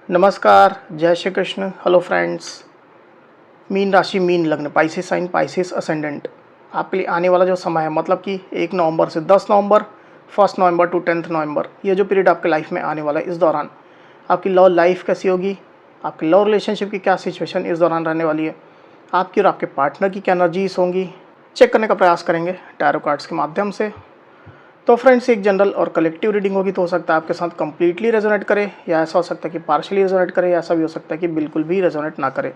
नमस्कार, जय Shri Krishna. Hello friends. Mean राशि, मीन लग्न, पाइसेस साइन, पाइसेस असेंडेंट। आपके लिए आने वाला जो समय है, मतलब कि 1 नवंबर से 10 नवंबर, 1 नवंबर टू 10 नवंबर, ये जो पीरियड आपके लाइफ में आने वाला है, इस दौरान आपकी लव लाइफ कैसी होगी, आपकी लव रिलेशनशिप की क्या सिचुएशन इस दौरान रहने वाली है, आपकी और आपके पार्टनर की क्या एनर्जीज होंगी, चेक करने का प्रयास करेंगे टैरो कार्ड्स के माध्यम से। तो फ्रेंड्स, एक जनरल और कलेक्टिव रीडिंग होगी, तो हो सकता है आपके साथ कंप्लीटली रेजोनेट करे, या ऐसा हो सकता है कि पार्शियली रेजोनेट करे, या ऐसा भी हो सकता है कि बिल्कुल भी रेजोनेट ना करे।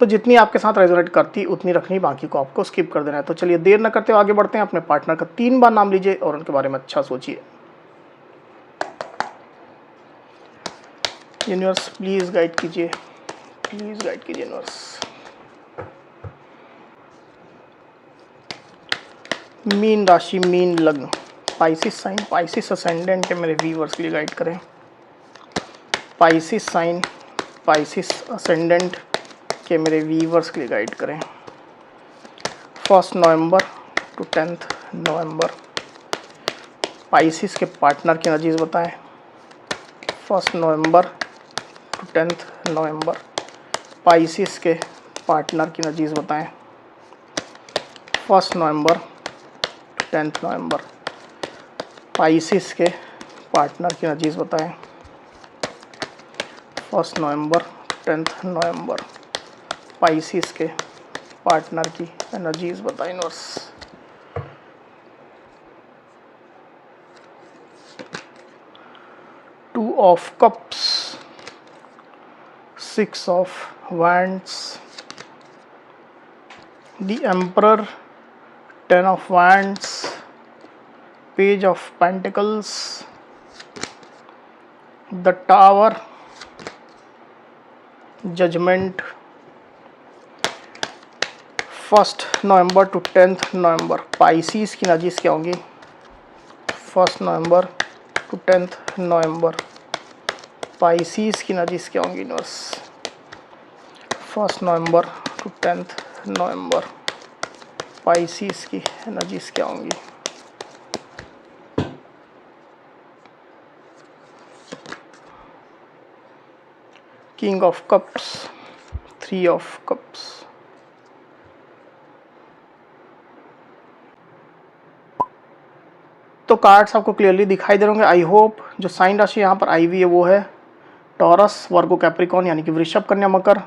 तो जितनी आपके साथ रेजोनेट करती उतनी रखनी, बाकी को आपको स्किप कर देना है। तो चलिए देर न करते हुए आगे बढ़ते हैं। अपने पार्टनर का 3 बार नाम लीजिए और उनके बारे में अच्छा सोचिए। यूनिवर्स प्लीज़ गाइड कीजिए, प्लीज़ गाइड कीजिए यूनिवर्स। मीन राशि, मीन लग्न, पाइसिस साइन, पाइसिस असेंडेंट के मेरे व्यूअर्स के लिए गाइड करें। पाइसिस साइन, पाइसिस असेंडेंट के मेरे व्यूअर्स के लिए गाइड करें। 1 नवंबर टू 10 नवंबर, पाइसिस के पार्टनर की एनर्जीज बताएं। 1 नवंबर टू 10 नवंबर, पाइसिस के पार्टनर की एनर्जीज बताएं। 1 नवंबर टू 10 नवंबर, पाइसिस के पार्टनर की एनर्जीज बताएं। 1 नवंबर 10 नवंबर, पाइसिस के पार्टनर की एनर्जीज बताएं universe. Two of cups, 6 of wands, the emperor, 10 of wands, page of pentacles, the tower, judgment. 1 November to 10 November, Pisces की energies क्या होंगी। 1 November to 10 November, Pisces की energies क्या होंगी universe. 1 November to 10 November, Pisces की energies क्या होंगी। King of cups, 3 of cups, तो कार्ड्स आपको क्लियरली दिखाई दे रहे होंगे। I hope. जो साइन राशि यहाँ पर आई हुई है वो है टॉरस, वर्गो, कैप्रिकॉन यानी कि वृषभ, कन्या, मकर,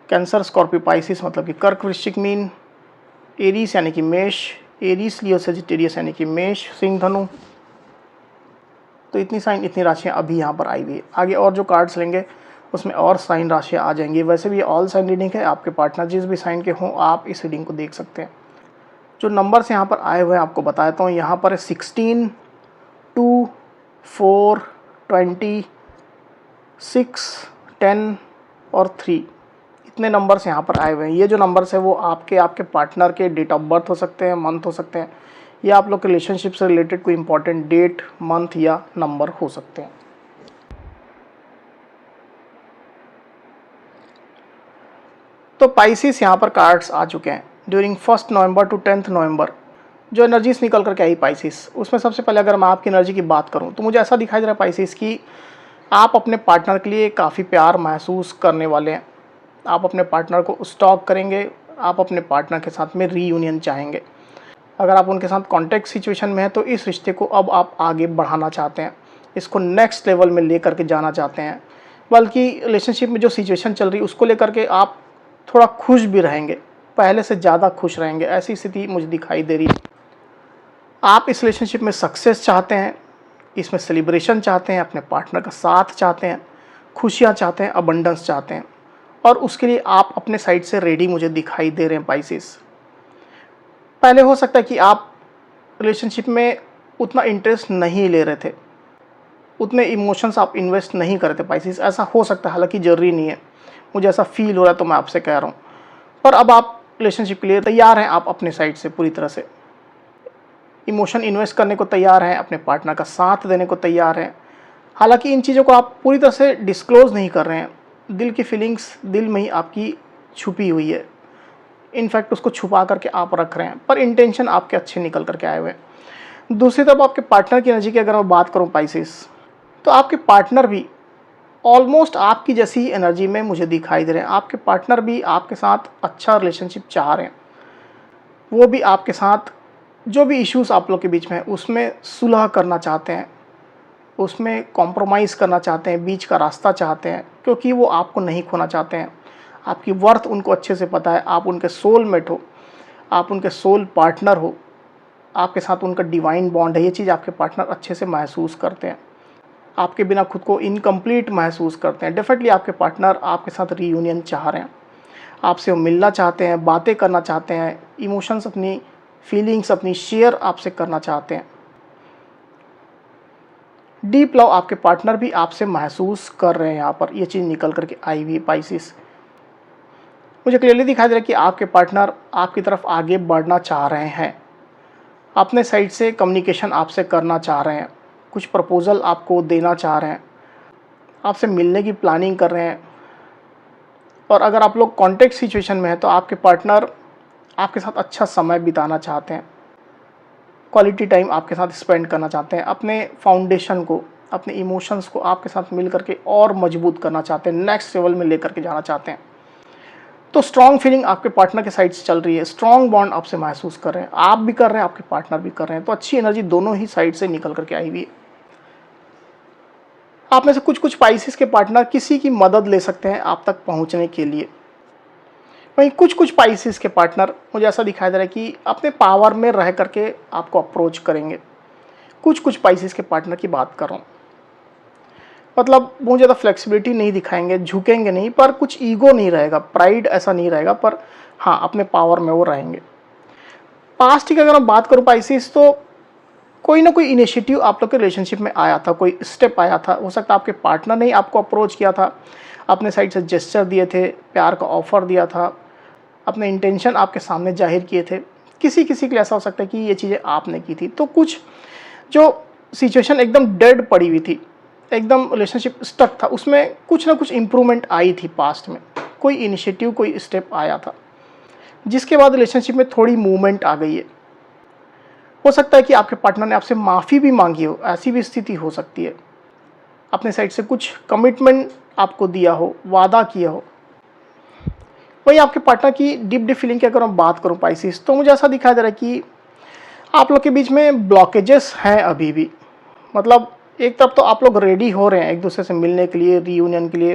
कैंसर, स्कॉर्पियो, पाइसिस मतलब कि कर्क, वृश्चिक, मीन, एरीस यानी कि मेष, एरीस, लियो, सेजिटेरियस यानी कि मेष, सिंह, धनु। तो इतनी साइन, इतनी राशियाँ अभी यहाँ पर आई हुई है। आगे और जो कार्ड्स लेंगे उसमें और साइन राशियाँ आ जाएंगी। वैसे भी ऑल साइन रीडिंग है, आपके पार्टनर जिस भी साइन के हों आप इस रीडिंग को देख सकते हैं। जो नंबर्स यहाँ पर आए हुए हैं आपको बताता हूँ। यहाँ पर 16, 2, 4, 20, 6, 10 और 3, इतने नंबर्स यहाँ पर आए हुए हैं। ये जो नंबर्स है वो आपके पार्टनर के डेट ऑफ बर्थ हो सकते हैं, मंथ हो सकते हैं, या आप लोग के रिलेशनशिप से रिलेटेड कोई इंपॉर्टेंट डेट, मंथ या नंबर हो सकते हैं। तो पाइसिस यहाँ पर कार्ड्स आ चुके हैं। ड्यूरिंग 1 नवंबर टू 10 नवंबर जो एनर्जीज निकल करके आई पाइसिस, उसमें सबसे पहले अगर मैं आपकी एनर्जी की बात करूं तो मुझे ऐसा दिखाई दे रहा है पाइसिस कि आप अपने पार्टनर के लिए काफ़ी प्यार महसूस करने वाले हैं। आप अपने पार्टनर को स्टॉक करेंगे, आप अपने पार्टनर के साथ में रीयूनियन चाहेंगे। अगर आप उनके साथ कॉन्टैक्ट सिचुएशन में हैं तो इस रिश्ते को अब आप आगे बढ़ाना चाहते हैं, इसको नेक्स्ट लेवल में ले करके जाना चाहते हैं। बल्कि रिलेशनशिप में जो सिचुएशन चल रही है उसको लेकर के आप थोड़ा खुश भी रहेंगे, पहले से ज़्यादा खुश रहेंगे, ऐसी स्थिति मुझे दिखाई दे रही है। आप इस रिलेशनशिप में सक्सेस चाहते हैं, इसमें सेलिब्रेशन चाहते हैं, अपने पार्टनर का साथ चाहते हैं, खुशियाँ चाहते हैं, अबंडेंस चाहते हैं, और उसके लिए आप अपने साइड से रेडी मुझे दिखाई दे रहे हैं पाइसिस। पहले हो सकता है कि आप रिलेशनशिप में उतना इंटरेस्ट नहीं ले रहे थे, उतने इमोशंस आप इन्वेस्ट नहीं करते पाइसिस, ऐसा हो सकता है, हालांकि ज़रूरी नहीं है, मुझे ऐसा फील हो रहा है तो मैं आपसे कह रहा हूँ। पर अब आप रिलेशनशिप के लिए तैयार हैं, आप अपने साइड से पूरी तरह से इमोशन इन्वेस्ट करने को तैयार हैं, अपने पार्टनर का साथ देने को तैयार हैं। हालांकि इन चीज़ों को आप पूरी तरह से डिस्क्लोज़ नहीं कर रहे हैं, दिल की फीलिंग्स दिल में ही आपकी छुपी हुई है, इनफैक्ट उसको छुपा करके आप रख रहे हैं, पर इंटेंशन आपके अच्छे निकल करके आए हुए हैं। दूसरी तरफ आपके पार्टनर की एनर्जी की अगर मैं बात करूं पाइसिस, तो आपके पार्टनर भी ऑलमोस्ट आपकी जैसी एनर्जी में मुझे दिखाई दे रहे हैं। आपके पार्टनर भी आपके साथ अच्छा रिलेशनशिप चाह रहे हैं, वो भी आपके साथ जो भी इश्यूज आप लोग के बीच में है उसमें सुलह करना चाहते हैं, उसमें कॉम्प्रोमाइज़ करना चाहते हैं, बीच का रास्ता चाहते हैं, क्योंकि वो आपको नहीं खोना चाहते हैं। आपकी वर्थ उनको अच्छे से पता है, आप उनके सोलमेट हो, आप उनके सोल पार्टनर हो, आपके साथ उनका डिवाइन बॉन्ड है। ये चीज़ आपके पार्टनर अच्छे से महसूस करते हैं, आपके बिना खुद को इनकम्प्लीट महसूस करते हैं। डेफिनेटली आपके पार्टनर आपके साथ रीयूनियन चाह रहे हैं, आपसे वो मिलना चाहते हैं, बातें करना चाहते हैं, इमोशंस अपनी फीलिंग्स अपनी शेयर आपसे करना चाहते हैं। डीप लव आपके पार्टनर भी आपसे महसूस कर रहे हैं। यहाँ पर ये चीज़ निकल करके आई हुई पाइसिस, मुझे क्लियरली दिखाई दे रहा है कि आपके पार्टनर आपकी तरफ आगे बढ़ना चाह रहे हैं, अपने साइड से कम्युनिकेशन आपसे करना चाह रहे हैं, कुछ प्रपोज़ल आपको देना चाह रहे हैं, आपसे मिलने की प्लानिंग कर रहे हैं। और अगर आप लोग कॉन्टेक्ट सिचुएशन में हैं तो आपके पार्टनर आपके साथ अच्छा समय बिताना चाहते हैं, क्वालिटी टाइम आपके साथ स्पेंड करना चाहते हैं, अपने फाउंडेशन को, अपने इमोशंस को आपके साथ मिल करके और मजबूत करना चाहते हैं, नेक्स्ट लेवल में लेकर के जाना चाहते हैं। तो स्ट्रॉन्ग फीलिंग आपके पार्टनर के साइड से चल रही है, स्ट्रॉन्ग बॉन्ड आपसे महसूस कर रहे हैं, आप भी कर रहे हैं, आपके पार्टनर भी कर रहे हैं। तो अच्छी एनर्जी दोनों ही साइड से निकल करके आई हुई है। आप में से कुछ कुछ पाइसिस के पार्टनर किसी की मदद ले सकते हैं आप तक पहुंचने के लिए, वहीं कुछ कुछ पाइसिस के पार्टनर मुझे ऐसा दिखाई दे रहा है कि अपने पावर में रह करके आपको अप्रोच करेंगे। कुछ कुछ पाइसिस के पार्टनर की बात कर रहा हूँ, मतलब बहुत ज़्यादा फ्लेक्सिबिलिटी नहीं दिखाएंगे, झुकेंगे नहीं, पर कुछ ईगो नहीं रहेगा, प्राइड ऐसा नहीं रहेगा, पर हाँ अपने पावर में वो रहेंगे। पास्ट की अगर मैं बात करूँ पाइसिस, तो कोई ना कोई इनिशिएटिव आप लोग के रिलेशनशिप में आया था, कोई स्टेप आया था। हो सकता है आपके पार्टनर ने आपको अप्रोच किया था, अपने साइड से जेस्चर दिए थे, प्यार का ऑफर दिया था, अपने इंटेंशन आपके सामने जाहिर किए थे। किसी किसी के लिए ऐसा हो सकता है कि ये चीज़ें आपने की थी। तो कुछ जो सिचुएशन एकदम डेड पड़ी हुई थी, एकदम रिलेशनशिप स्टक था, उसमें कुछ ना कुछ इम्प्रूवमेंट आई थी पास्ट में, कोई इनिशिएटिव कोई स्टेप आया था, जिसके बाद रिलेशनशिप में थोड़ी मूवमेंट आ गई है। हो सकता है कि आपके पार्टनर ने आपसे माफ़ी भी मांगी हो, ऐसी भी स्थिति हो सकती है। अपने साइड से कुछ कमिटमेंट आपको दिया हो, वादा किया हो। वही आपके पार्टनर की डीप फीलिंग की अगर मैं बात करूं पाइसिस, तो मुझे ऐसा दिखाई दे रहा है कि आप लोग के बीच में ब्लॉकेजेस हैं अभी भी। मतलब एक तरफ तो आप लोग रेडी हो रहे हैं एक दूसरे से मिलने के लिए, रीयूनियन के लिए,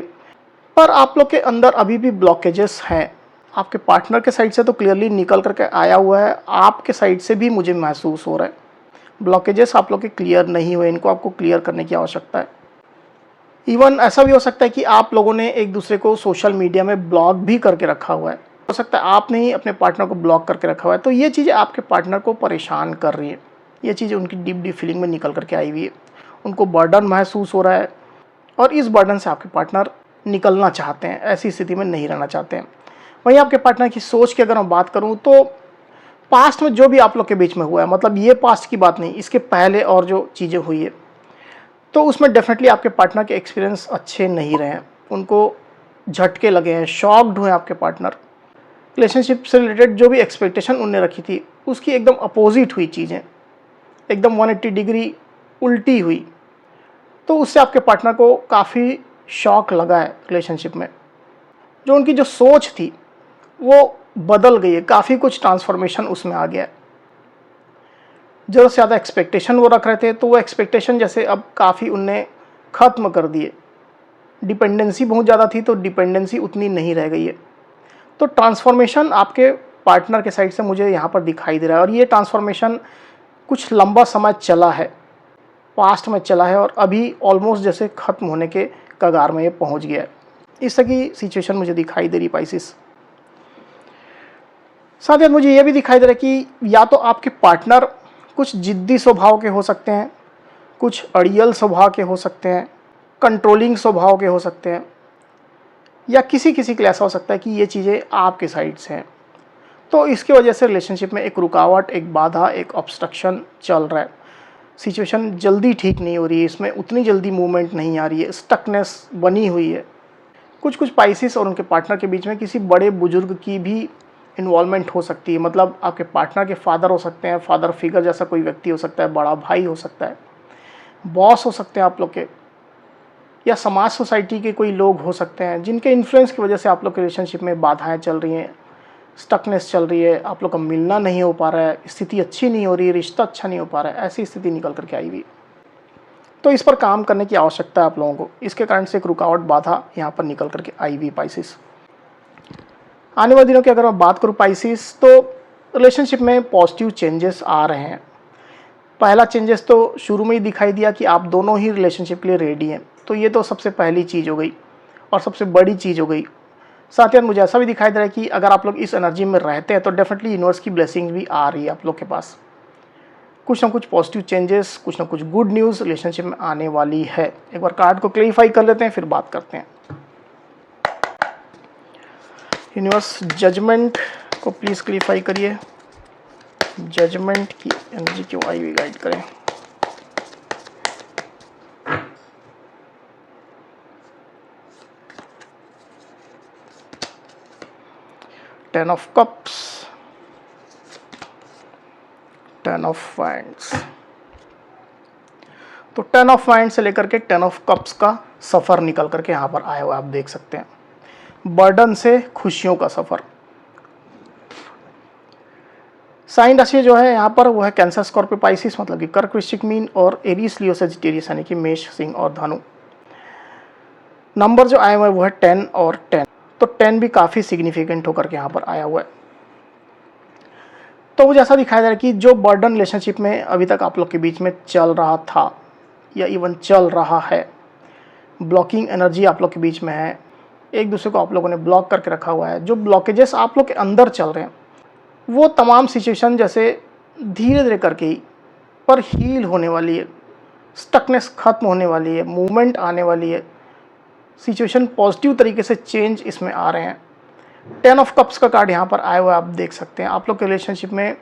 पर आप लोग के अंदर अभी भी ब्लॉकेजेस हैं। आपके पार्टनर के साइड से तो क्लियरली निकल करके आया हुआ है, आपके साइड से भी मुझे महसूस हो रहा है ब्लॉकेजेस आप लोग के क्लियर नहीं हुए, इनको आपको क्लियर करने की आवश्यकता है। इवन ऐसा भी हो सकता है कि आप लोगों ने एक दूसरे को सोशल मीडिया में ब्लॉक भी करके रखा हुआ है, हो सकता है आपने ही अपने पार्टनर को ब्लॉक करके रखा हुआ है। तो ये चीज़ें आपके पार्टनर को परेशान कर रही है, ये चीज़ें उनकी डीप फीलिंग में निकल करके आई हुई है, उनको बर्डन महसूस हो रहा है, और इस बर्डन से आपके पार्टनर निकलना चाहते हैं, ऐसी स्थिति में नहीं रहना चाहते हैं। वहीं आपके पार्टनर की सोच की अगर मैं बात करूं, तो पास्ट में जो भी आप लोग के बीच में हुआ है, मतलब ये पास्ट की बात नहीं, इसके पहले और जो चीज़ें हुई है, तो उसमें डेफिनेटली आपके पार्टनर के एक्सपीरियंस अच्छे नहीं रहे हैं, उनको झटके लगे हैं, शॉक्ड हुए आपके पार्टनर। रिलेशनशिप से रिलेटेड जो भी एक्सपेक्टेशन उनने रखी थी उसकी एकदम अपोजिट हुई चीज़ें, एकदम 180 डिग्री उल्टी हुई। तो उससे आपके पार्टनर को काफ़ी शॉक लगा है रिलेशनशिप में। जो उनकी जो सोच थी वो बदल गई है, काफ़ी कुछ ट्रांसफॉर्मेशन उसमें आ गया है। ज़रूरत से ज़्यादा एक्सपेक्टेशन वो रख रहे थे, तो वो एक्सपेक्टेशन जैसे अब काफ़ी उनने ख़त्म कर दिए। डिपेंडेंसी बहुत ज़्यादा थी, तो डिपेंडेंसी उतनी नहीं रह गई है। तो ट्रांसफॉर्मेशन आपके पार्टनर के साइड से मुझे यहाँ पर दिखाई दे रहा है, और ये ट्रांसफॉर्मेशन कुछ लंबा समय चला है, पास्ट में चला है, और अभी ऑलमोस्ट जैसे ख़त्म होने के कगार में ये पहुँच गया है। इस तरह की सिचुएशन मुझे दिखाई दे रही पाइसिस। साथ ही मुझे ये भी दिखाई दे रहा है कि या तो आपके पार्टनर कुछ जिद्दी स्वभाव के हो सकते हैं, कुछ अड़ियल स्वभाव के हो सकते हैं, कंट्रोलिंग स्वभाव के हो सकते हैं, या किसी किसी के लिए ऐसा हो सकता है कि ये चीज़ें आपके साइड से हैं। तो इसकी वजह से रिलेशनशिप में एक रुकावट, एक बाधा, एक ऑब्स्ट्रक्शन चल रहा है। सिचुएशन जल्दी ठीक नहीं हो रही है, इसमें उतनी जल्दी मूवमेंट नहीं आ रही है, स्टकनेस बनी हुई है। कुछ कुछ पाइसिस और उनके पार्टनर के बीच में किसी बड़े बुजुर्ग की भी इन्वॉल्वमेंट हो सकती है। मतलब आपके पार्टनर के फादर हो सकते हैं, फादर फिगर जैसा कोई व्यक्ति हो सकता है, बड़ा भाई हो सकता है, बॉस हो सकते हैं आप लोग के, या समाज सोसाइटी के कोई लोग हो सकते हैं जिनके इन्फ्लुएंस की वजह से आप लोग के रिलेशनशिप में बाधाएं चल रही हैं, स्टकनेस चल रही है, आप लोग का मिलना नहीं हो पा रहा है, स्थिति अच्छी नहीं हो रही है, रिश्ता अच्छा नहीं हो पा रहा है, ऐसी स्थिति निकल करके आई हुई। तो इस पर काम करने की आवश्यकता है आप लोगों को। इसके कारण से एक रुकावट बाधा यहाँ पर निकल करके आई हुई पाइसिस। आने वाले दिनों की अगर मैं बात करूँ पाइसिस, तो रिलेशनशिप में पॉजिटिव चेंजेस आ रहे हैं। पहला चेंजेस तो शुरू में ही दिखाई दिया कि आप दोनों ही रिलेशनशिप के लिए रेडी हैं, तो ये तो सबसे पहली चीज़ हो गई और सबसे बड़ी चीज़ हो गई। साथ ही मुझे ऐसा भी दिखाई दे रहा है कि अगर आप लोग इस एनर्जी में रहते हैं तो डेफिनेटली यूनिवर्स की ब्लेसिंग भी आ रही है आप लोग के पास। कुछ ना कुछ पॉजिटिव चेंजेस, कुछ ना कुछ गुड न्यूज़ रिलेशनशिप में आने वाली है। एक बार कार्ड को क्लैरिफाई कर लेते हैं, फिर बात करते हैं। यूनिवर्स जजमेंट को प्लीज़ क्लैरिफाई करिए। जजमेंट की एनर्जी क्यों आई हुई, गाइड करें। Ten of cups, ten of winds. तो टेन ऑफ वाइंड से लेकर के टेन ऑफ कप्स का सफ़र निकल करके यहाँ पर आया हुआ आप देख सकते हैं। बर्डन से खुशियों का सफ़र। साइन राशि जो है यहाँ पर वो है कैंसर, स्कॉर्पियो, पाइसिस, मतलब कि कर्क, वृश्चिक, मीन, और एरीज, लियो, सजिटेरियस यानी कि मेष, सिंह और धनु। नंबर जो आए हुए हैं वो है 10 और 10। तो 10 भी काफ़ी सिग्निफिकेंट होकर के यहाँ पर आया हुआ है। तो मुझे ऐसा दिखाई दे रहा है कि जो बर्डन रिलेशनशिप में अभी तक आप लोग के बीच में चल रहा था या इवन चल रहा है, ब्लॉकिंग एनर्जी आप लोग के बीच में है, एक दूसरे को आप लोगों ने ब्लॉक करके रखा हुआ है, जो ब्लॉकेजेस आप लोग के अंदर चल रहे हैं, वो तमाम सिचुएशन जैसे धीरे धीरे करके ही पर हील होने वाली है, स्टकनेस खत्म होने वाली है, मूवमेंट आने वाली है, सिचुएशन पॉजिटिव तरीके से चेंज इसमें आ रहे हैं। 10 ऑफ कप्स का कार्ड यहाँ पर आया हुआ है, आप देख सकते हैं। आप लोग के रिलेशनशिप में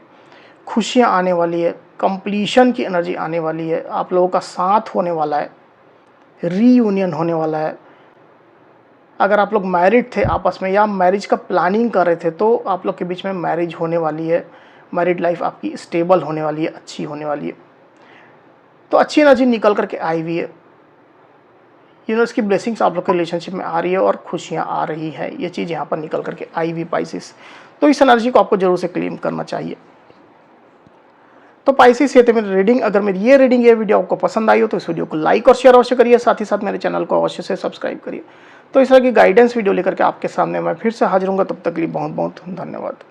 खुशियाँ आने वाली है, कंप्लीशन की एनर्जी आने वाली है, आप लोगों का साथ होने वाला है, रीयूनियन होने वाला है। अगर आप लोग मैरिड थे आपस में या मैरिज का प्लानिंग कर रहे थे तो आप लोग के बीच में मैरिज होने वाली है, मैरिड लाइफ आपकी स्टेबल होने वाली है, अच्छी होने वाली है। तो अच्छी एनर्जी निकल करके आई हुई है। यूनिवर्स की ब्लेसिंग्स आप लोग के रिलेशनशिप में आ रही है और खुशियाँ आ रही है, ये चीज़ यहाँ पर निकल करके आई हुई पाइसिस। तो इस एनर्जी को आपको जरूर से क्लेम करना चाहिए। तो पाइसिस ये थे मेरी रीडिंग। अगर मेरी ये रीडिंग, ये वीडियो आपको पसंद आई हो तो इस वीडियो को लाइक और शेयर अवश्य करिए, साथ ही साथ मेरे चैनल को अवश्य से सब्सक्राइब करिए। तो इस तरह की गाइडेंस वीडियो लेकर के आपके सामने मैं फिर से हाजिर हूँगा। तब तक के लिए बहुत बहुत धन्यवाद।